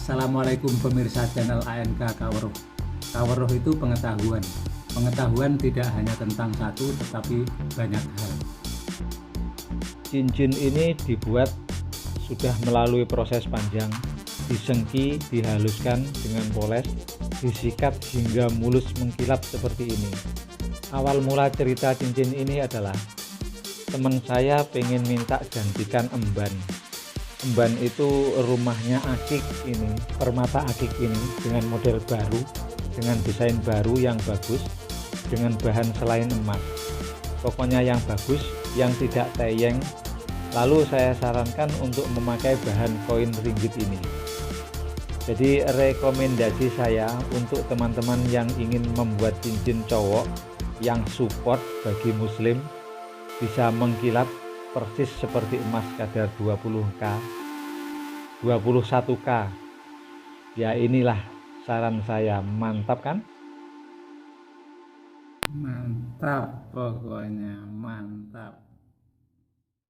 Assalamualaikum pemirsa channel ANK Kaweruh. Kaweruh itu pengetahuan. Pengetahuan tidak hanya tentang satu tetapi banyak hal. Cincin ini dibuat sudah melalui proses panjang, disengki, dihaluskan dengan poles, disikat hingga mulus mengkilap seperti ini. Awal mula cerita cincin ini adalah teman saya pengen minta gantikan emban. Emban itu rumahnya Akik ini, permata Akik ini dengan model baru, dengan desain baru yang bagus, dengan bahan selain emas. Pokoknya yang bagus, yang tidak teyeng. Lalu saya sarankan untuk memakai bahan koin ringgit ini. Jadi rekomendasi saya untuk teman-teman yang ingin membuat cincin cowok yang support bagi muslim, bisa mengkilap persis seperti emas kadar 20K, 21K. Ya inilah saran saya, mantap kan? Mantap, pokoknya mantap.